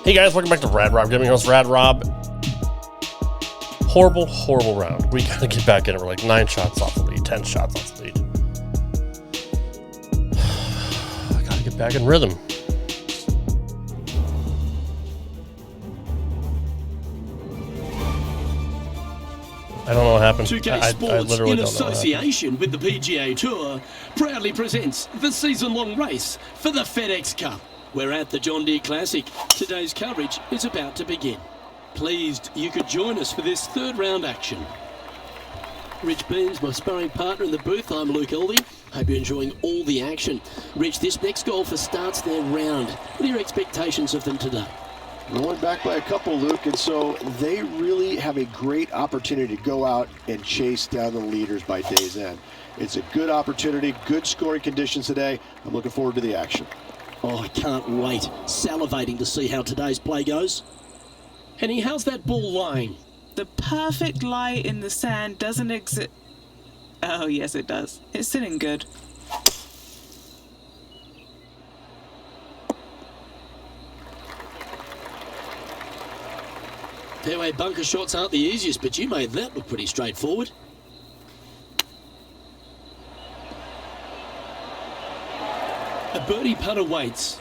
Hey guys, welcome back to Rad Rob Gaming. Host Rad Rob. Horrible round. We gotta get back in it. We're like 9 shots off the lead, 10 shots off the lead. I gotta get back in rhythm. I don't know what happened. 2K I Sports, literally in don't know association with the PGA Tour, proudly presents the season-long race for the FedEx Cup. We're at the John Deere Classic. Today's coverage is about to begin. Pleased you could join us for this third round action. Rich Beans, my sparring partner in the booth. I'm Luke Elvey. Hope you're enjoying all the action. Rich, this next golfer starts their round. What are your expectations of them today? Rolling back by a couple, Luke, and so they really have a great opportunity to go out and chase down the leaders by day's end. It's a good opportunity, good scoring conditions today. I'm looking forward to the action. Oh, I can't wait. Salivating to see how today's play goes. Henny, how's that ball lying? The perfect lie in the sand doesn't exist. Oh, yes, it does. It's sitting good. Fairway bunker shots aren't the easiest, but you made that look pretty straightforward. A birdie putt awaits.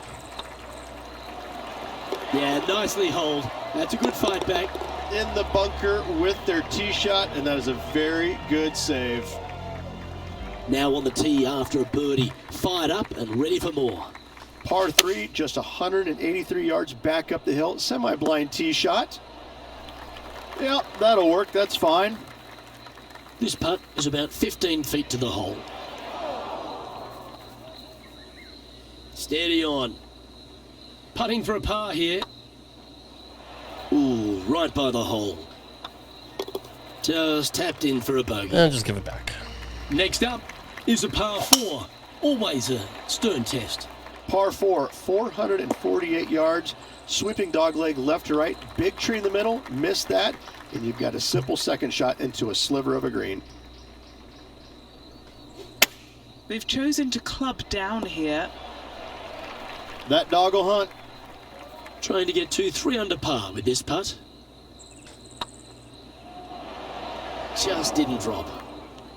Yeah, nicely holed. That's a good fight back. In the bunker with their tee shot, and that is a very good save. Now on the tee after a birdie. Fired up and ready for more. Par 3, just 183 yards back up the hill. Semi-blind tee shot. Yeah, that'll work. That's fine. This putt is about 15 feet to the hole. Steady on. Putting for a par here. Ooh, right by the hole. Just tapped in for a bogey. Just give it back. Next up is a par 4. Always a stern test. Par 4, 448 yards. Sweeping dogleg left to right. Big tree in the middle. Missed that. And you've got a simple second shot into a sliver of a green. They've chosen to club down here. That dog will hunt. Trying to get to 3 under par with this putt. Just didn't drop.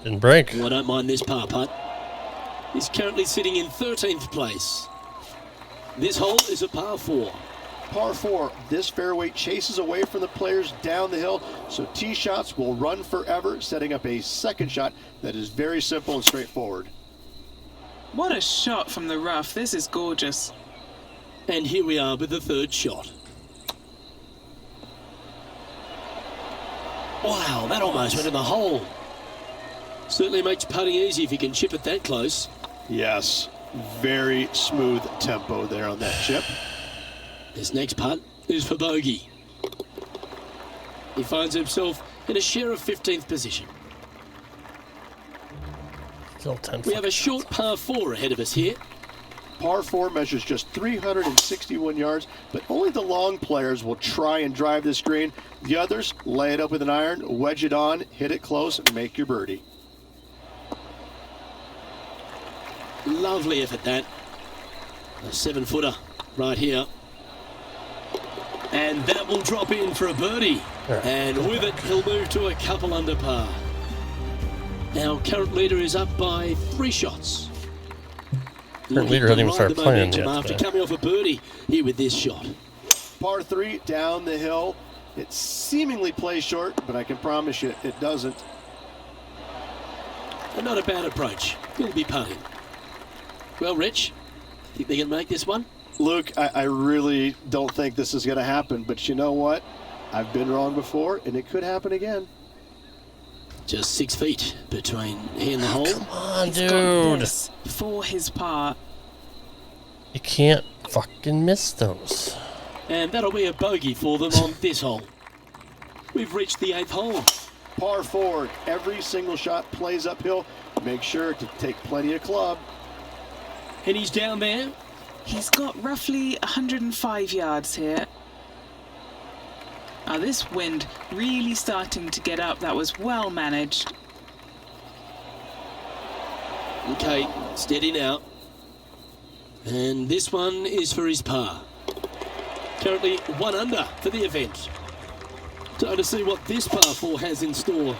Didn't break. Well, I don't mind this par putt. He's currently sitting in 13th place. This hole is a par 4. Par 4, this fairway chases away from the players down the hill, so tee shots will run forever, setting up a second shot that is very simple and straightforward. What a shot from the rough. This is gorgeous. And here we are with the third shot. Wow, that almost went in the hole. Certainly makes putting easy if you can chip it that close. Yes, very smooth tempo there on that chip. This next putt is for bogey. He finds himself in a share of 15th position. Still 10. We have a short par 4 ahead of us here. Par 4 measures just 361 yards, but only the long players will try and drive this green. The others lay it up with an iron, wedge it on, hit it close, and make your birdie. Lovely effort that. A 7-footer right here. And that will drop in for a birdie. And with it, he'll move to a couple under par. Our current leader is up by 3 shots. Current leader hasn't even started playing yet After today. coming off a birdie here with this shot. Par 3 down the hill. It seemingly plays short, but I can promise you it doesn't. And not a bad approach. He'll be putting. Well, Rich, think they can make this one? Luke, I really don't think this is going to happen, but you know what? I've been wrong before, and it could happen again. Just 6 feet between he and the hole. Come on, He's got dude. this for his part. You can't fucking miss those. And that'll be a bogey for them on this hole. We've reached the 8th hole. Par 4, every single shot plays uphill. Make sure to take plenty of club. And he's down there. He's got roughly 105 yards here. Now this wind really starting to get up. That was well managed. Okay, steady now. And this one is for his par. Currently 1 under for the event. Time to see what this par 4 has in store.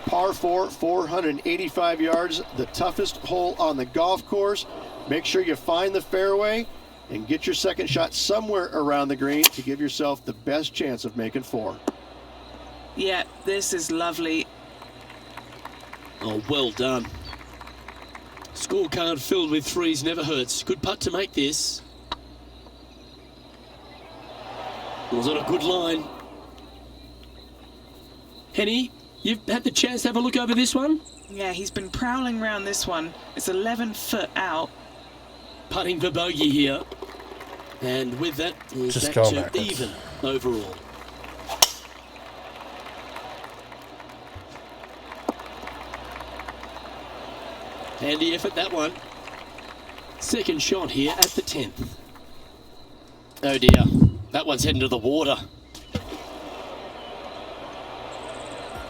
Par 4, 485 yards, the toughest hole on the golf course. Make sure you find the fairway and get your second shot somewhere around the green to give yourself the best chance of making 4. Yeah, this is lovely. Oh, well done. Scorecard filled with 3s never hurts. Good putt to make this. Was on a good line. Henny, you've had the chance to have a look over this one? Yeah, he's been prowling around this one. It's 11 foot out. Putting for bogey here. And with that, he's Just back go to backwards. even overall. Handy effort, that one. Second shot here at the 10th. Oh dear, that one's heading to the water.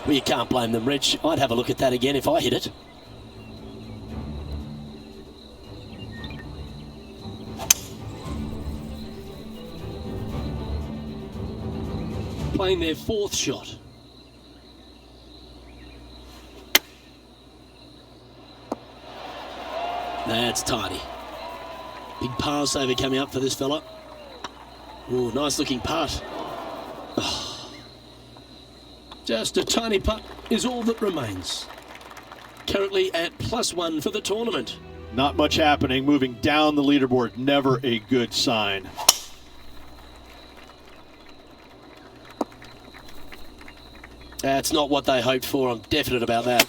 Well, you can't blame them, Rich. I'd have a look at that again if I hit it. Playing their 4th shot. That's tidy. Big par saver coming up for this fella. Ooh, nice looking putt. Oh. Just a tiny putt is all that remains. Currently at +1 for the tournament. Not much happening, moving down the leaderboard, never a good sign. That's not what they hoped for, I'm definite about that.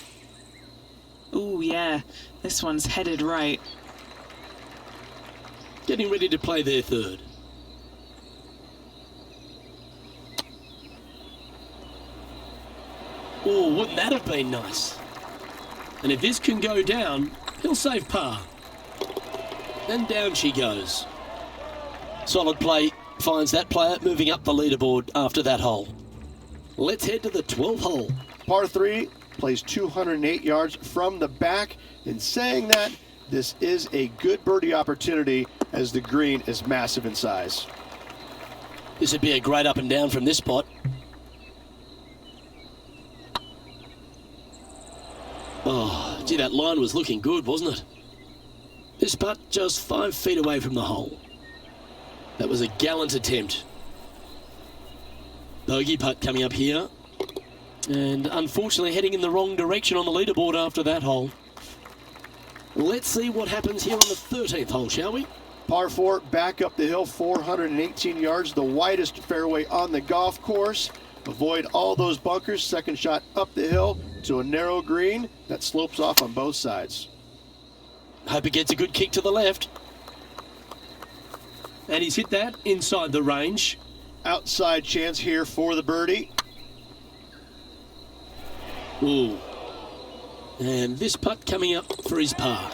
Ooh, yeah, this one's headed right. Getting ready to play their 3rd. Oh, wouldn't that have been nice? And if this can go down, he'll save par. And down she goes. Solid play finds that player moving up the leaderboard after that hole. Let's head to the 12th hole. Par 3 plays 208 yards from the back. In saying that, this is a good birdie opportunity as the green is massive in size. This would be a great up and down from this spot. Oh, gee, that line was looking good, wasn't it? This putt just 5 feet away from the hole. That was a gallant attempt. Bogey putt coming up here. And unfortunately heading in the wrong direction on the leaderboard after that hole. Let's see what happens here on the 13th hole, shall we? Par 4, back up the hill, 418 yards, the widest fairway on the golf course. Avoid all those bunkers. Second shot up the hill to a narrow green that slopes off on both sides. Hope it gets a good kick to the left. And he's hit that inside the range. Outside chance here for the birdie. Ooh. And this putt coming up for his par.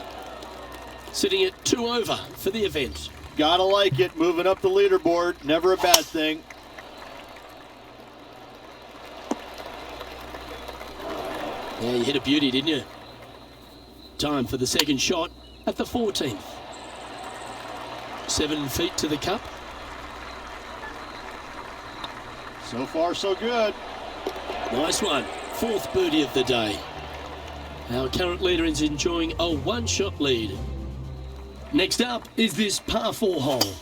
Sitting at 2 over for the event. Gotta like it, moving up the leaderboard, never a bad thing. Yeah, you hit a beauty, didn't you? Time for the second shot at the 14th. 7 feet to the cup. So far, so good. Nice one. 4th birdie of the day. Our current leader is enjoying a 1-shot lead. Next up is this par 4 hole.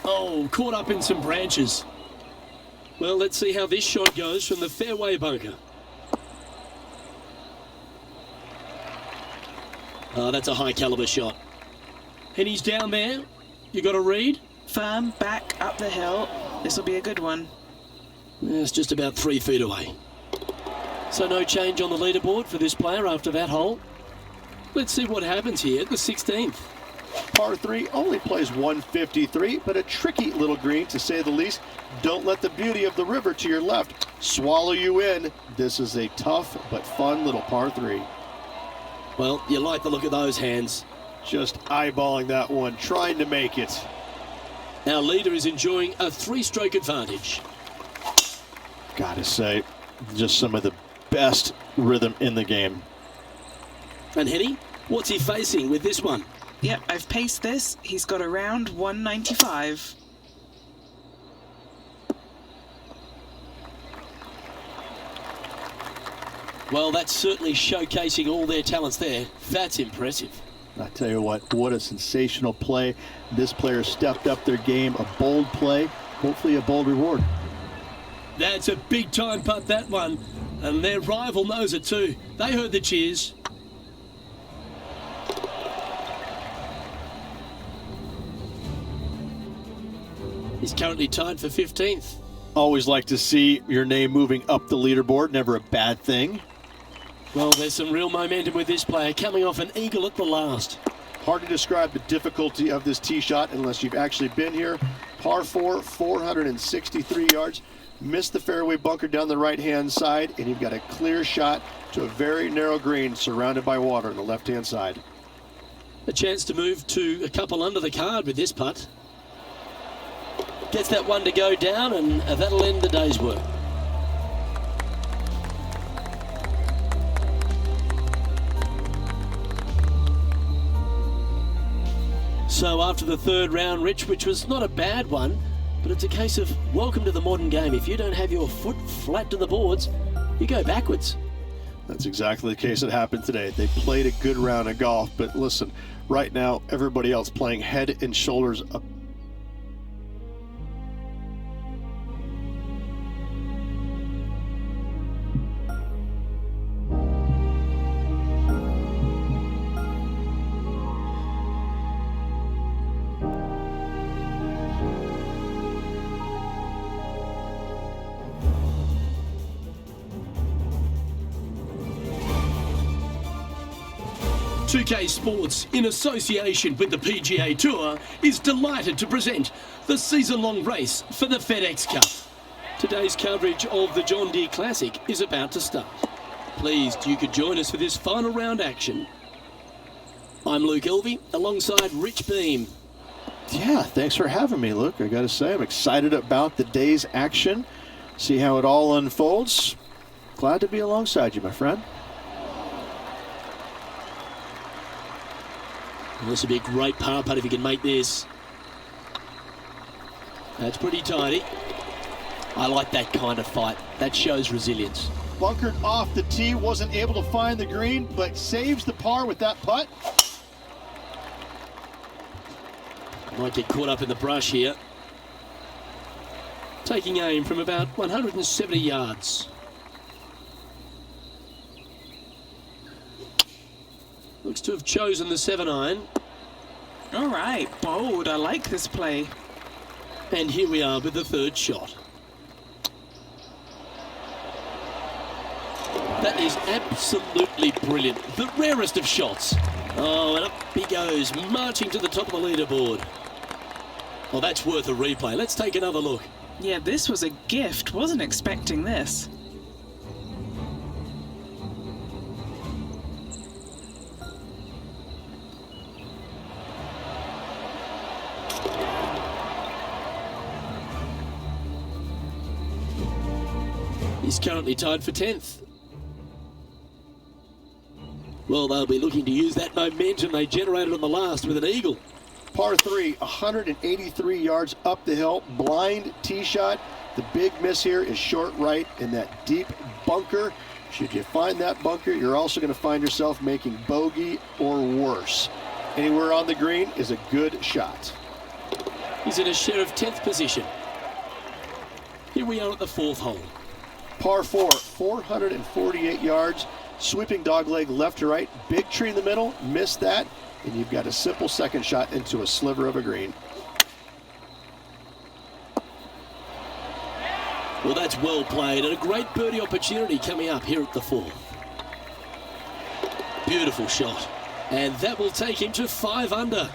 Oh, caught up in some branches. Well, let's see how this shot goes from the fairway bunker. Oh, that's a high caliber shot. And he's down there. You got a read? Firm, back up the hill. This will be a good one. It's just about 3 feet away. So no change on the leaderboard for this player after that hole. Let's see what happens here at the 16th. Par 3 only plays 153, but a tricky little green to say the least. Don't let the beauty of the river to your left swallow you in. This is a tough but fun little par 3. Well, you like the look of those hands. Just eyeballing that one, trying to make it. Our leader is enjoying a 3-stroke advantage. Gotta say, just some of the best rhythm in the game. And Henny, what's he facing with this one? Yep, I've paced this. He's got around 195. Well, that's certainly showcasing all their talents there. That's impressive. I tell you what a sensational play. This player stepped up their game. A bold play, hopefully a bold reward. That's a big time putt, that one. And their rival knows it too. They heard the cheers. He's currently tied for 15th. Always like to see your name moving up the leaderboard. Never a bad thing. Well, there's some real momentum with this player, coming off an eagle at the last. Hard to describe the difficulty of this tee shot unless you've actually been here. Par 4, 463 yards. Missed the fairway bunker down the right-hand side, and you've got a clear shot to a very narrow green surrounded by water on the left-hand side. A chance to move to a couple under the card with this putt. Gets that one to go down, and that'll end the day's work. So after the third round, Rich, which was not a bad one, but it's a case of welcome to the modern game. If you don't have your foot flat to the boards, you go backwards. That's exactly the case that happened today. They played a good round of golf, but listen, right now, everybody else playing head and shoulders up. .2K Sports, in association with the PGA Tour, is delighted to present the season-long race for the FedEx Cup. Today's coverage of the John Deere Classic is about to start. Pleased you could join us for this final round action. I'm Luke Elvey, alongside Rich Beam. Yeah, thanks for having me, Luke. I got to say, I'm excited about the day's action. See how it all unfolds. Glad to be alongside you, my friend. Well, this would be a great par putt if he can make this. That's pretty tidy. I like that kind of fight. That shows resilience. Bunkered off the tee, wasn't able to find the green, but saves the par with that putt. Might get caught up in the brush here. Taking aim from about 170 yards. Looks to have chosen the 7-iron. All right, bold. I like this play. And here we are with the third shot. That is absolutely brilliant. The rarest of shots. Oh, and up he goes, marching to the top of the leaderboard. Well, that's worth a replay. Let's take another look. Yeah, this was a gift. Wasn't expecting this. He's currently tied for 10th. Well, they'll be looking to use that momentum they generated on the last with an eagle. Par 3, 183 yards up the hill, blind tee shot. The big miss here is short right in that deep bunker. Should you find that bunker, you're also going to find yourself making bogey or worse. Anywhere on the green is a good shot. He's in a share of 10th position. Here we are at the fourth hole. Par 4, 448 yards, sweeping dogleg left to right, big tree in the middle, missed that, and you've got a simple second shot into a sliver of a green. Well, that's well played, and a great birdie opportunity coming up here at the fourth. Beautiful shot, and that will take him to 5 under.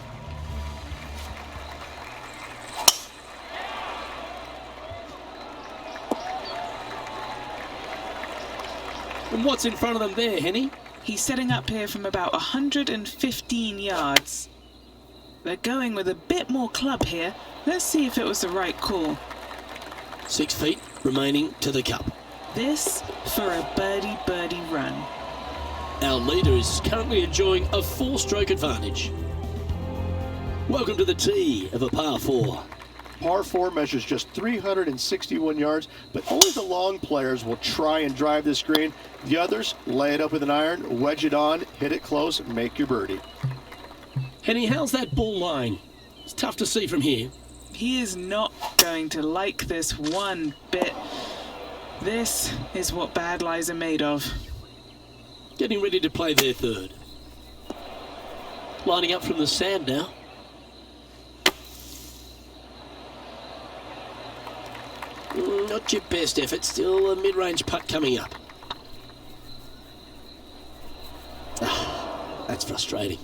And what's in front of them there, Henny? He's setting up here from about 115 yards. They're going with a bit more club here. Let's see if it was the right call. 6 feet remaining to the cup. This for a birdie run. Our leader is currently enjoying a 4-stroke advantage. Welcome to the tee of a par 4. Par 4 measures just 361 yards, but only the long players will try and drive this green. The others lay it up with an iron, wedge it on, hit it close, and make your birdie. Henny, how's that ball lying? It's tough to see from here. He is not going to like this one bit. This is what bad lies are made of. Getting ready to play their third. Lining up from the sand now. Not your best effort, still a mid-range putt coming up. That's frustrating.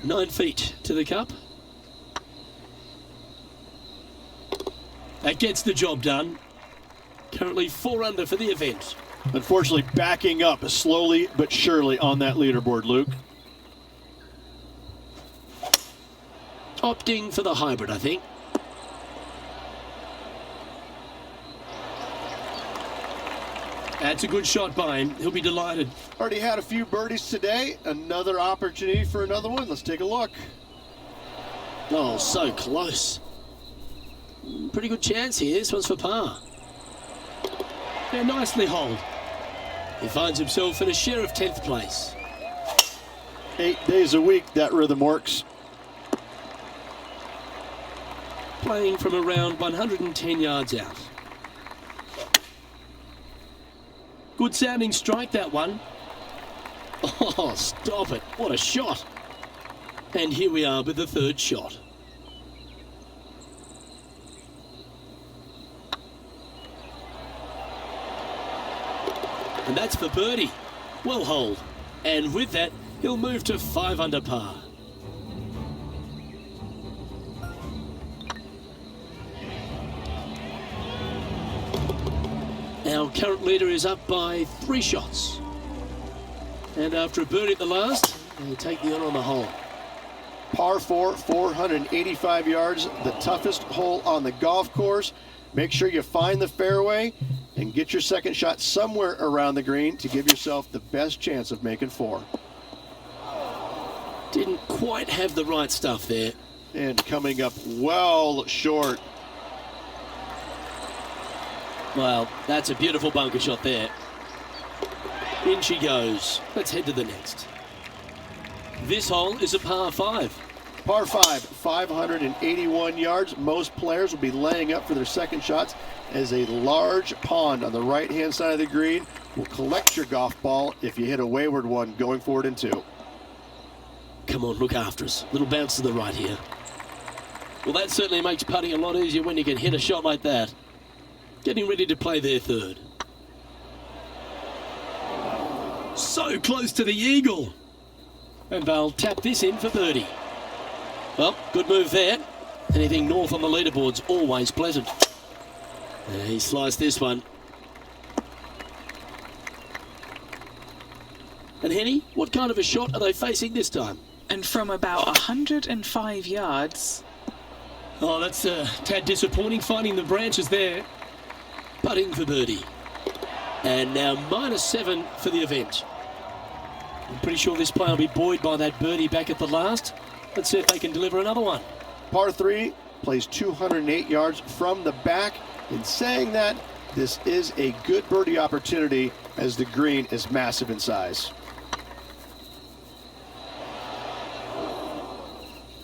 9 feet to the cup. That gets the job done. Currently 4 under for the event. Unfortunately, backing up slowly but surely on that leaderboard, Luke. Opting for the hybrid, I think. That's a good shot by him. He'll be delighted. Already had a few birdies today. Another opportunity for another one. Let's take a look. Oh, so close. Pretty good chance here. This one's for par. Yeah, nicely holed. He finds himself in a share of 10th place. 8 days a week, that rhythm works. Playing from around 110 yards out. Good sounding strike, that one. Oh, stop it. What a shot. And here we are with the third shot. And that's for birdie. Well holed. And with that, he'll move to 5 under par. Our current leader is up by 3 shots. And after a birdie at the last, he'll take the honour on the hole. Par 4, 485 yards, the toughest hole on the golf course. Make sure you find the fairway and get your second shot somewhere around the green to give yourself the best chance of making 4. Didn't quite have the right stuff there. And coming up well short. Well, that's a beautiful bunker shot there. In she goes. Let's head to the next. This hole is a par 5. Par 5, 581 yards. Most players will be laying up for their second shots as a large pond on the right-hand side of the green will collect your golf ball if you hit a wayward one going forward in 2. Come on, look after us. Little bounce to the right here. Well, that certainly makes putting a lot easier when you can hit a shot like that. Getting ready to play their third. So close to the eagle. And they'll tap this in for birdie. Well, good move there. Anything north on the leaderboard's always pleasant. He sliced this one. And Henny, what kind of a shot are they facing this time? And from about 105 yards. Oh, that's a tad disappointing, finding the branches there. Putting for birdie. And now -7 for the event. I'm pretty sure this player will be buoyed by that birdie back at the last. Let's see if they can deliver another one. Par 3 plays 208 yards from the back. In saying that, this is a good birdie opportunity as the green is massive in size.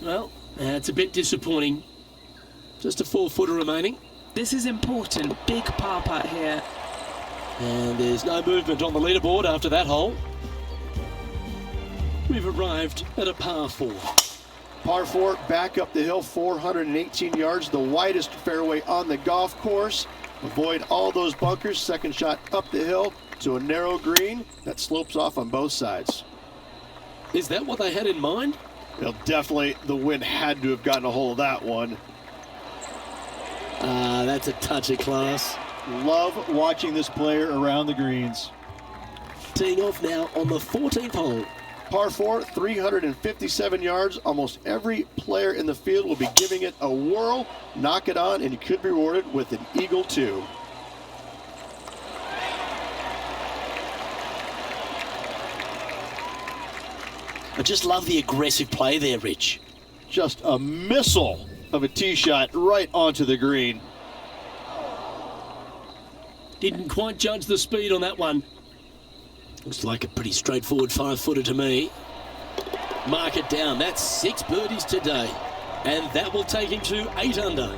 Well, that's a bit disappointing. Just a 4-footer remaining. This is important. Big par putt here. And there's no movement on the leaderboard after that hole. We've arrived at a par 4. Par 4, back up the hill, 418 yards, the widest fairway on the golf course. Avoid all those bunkers. Second shot up the hill to a narrow green that slopes off on both sides. Is that what they had in mind? Well, definitely the wind had to have gotten a hold of that one. That's a touch of class. Love watching this player around the greens. Teeing off now on the 14th hole. Par 4, 357 yards. Almost every player in the field will be giving it a whirl. Knock it on, and you could be rewarded with an eagle too. I just love the aggressive play there, Rich. Just a missile of a tee shot right onto the green. Didn't quite judge the speed on that one. Looks like a pretty straightforward 5-footer to me. Mark it down. That's 6 birdies today. And that will take him to 8 under.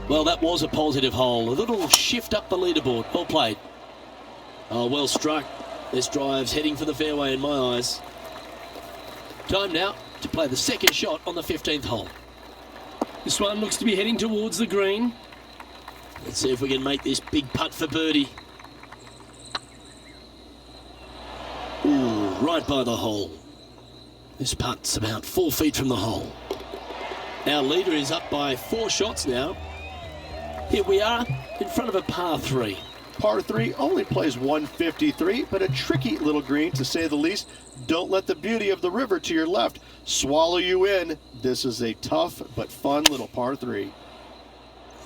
Well, that was a positive hole. A little shift up the leaderboard. Well played. Oh, well struck. This drive's heading for the fairway in my eyes. Time now to play the second shot on the 15th hole. This one looks to be heading towards the green. Let's see if we can make this big putt for birdie. Ooh, right by the hole. This putt's about 4 feet from the hole. Our leader is up by 4 shots now. Here we are in front of a par 3. Par 3 only plays 153, but a tricky little green to say the least. Don't let the beauty of the river to your left swallow you in. This is a tough but fun little par 3.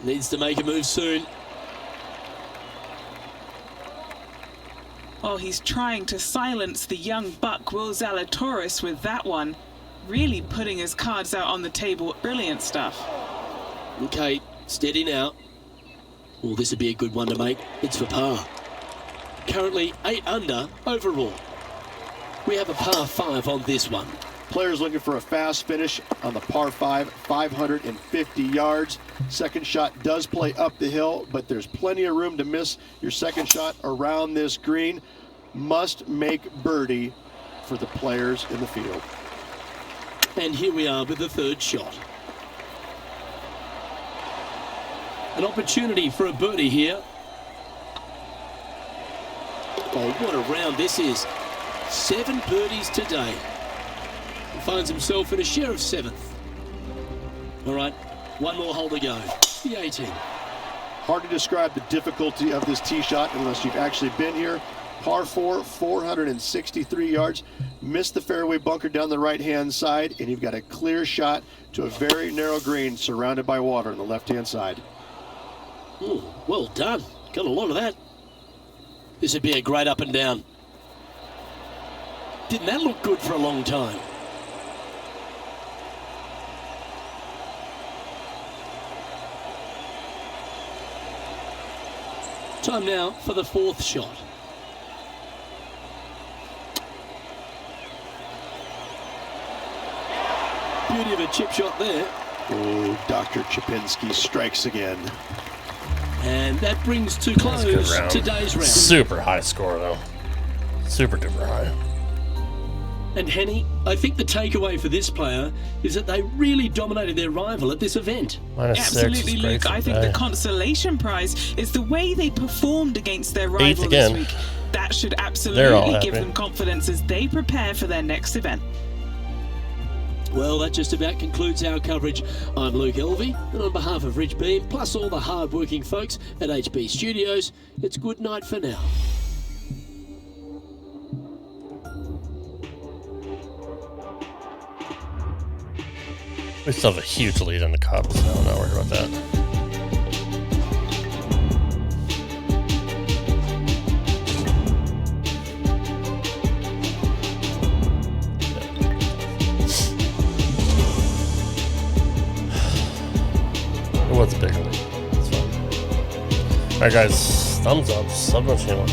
Needs to make a move soon. Oh, he's trying to silence the young buck Will Zalatoris with that one. Really putting his cards out on the table. Brilliant stuff. Okay, steady now. Well, this would be a good one to make. It's for par. Currently 8 under overall. We have a par 5 on this one. Players looking for a fast finish on the par 5, 550 yards. Second shot does play up the hill, but there's plenty of room to miss your second shot around this green. Must make birdie for the players in the field. And here we are with the third shot. An opportunity for a birdie here. Oh, what a round this is. 7 birdies today. He finds himself in a share of 7th. All right, one more hole to go. The 18. Hard to describe the difficulty of this tee shot unless you've actually been here. Par 4, 463 yards. Missed the fairway bunker down the right-hand side, and you've got a clear shot to a very narrow green surrounded by water on the left-hand side. Ooh, well done. Got a lot of that. This would be a great up and down. Didn't that look good for a long time? Time now for the 4th shot. Beauty of a chip shot there. Oh, Dr. Chipinski strikes again. And that brings to That's a good close round. today's round. Super high score, though. Super duper high. And Henny, I think the takeaway for this player is that they really dominated their rival at this event. -6 Absolutely, is great Luke. for I think today. the consolation prize is the way they performed against their rival Eighth this again. week. That should They're all absolutely give happy. them confidence as they prepare for their next event. Well, that just about concludes our coverage. I'm Luke Elvey, and on behalf of Rich Beam, plus all the hard-working folks at HB Studios, it's good night for now. We still have a huge lead in the Cubs, so I'm not worried about that. It was a big lead. It's fine. Alright guys, thumbs up, sub to the channel.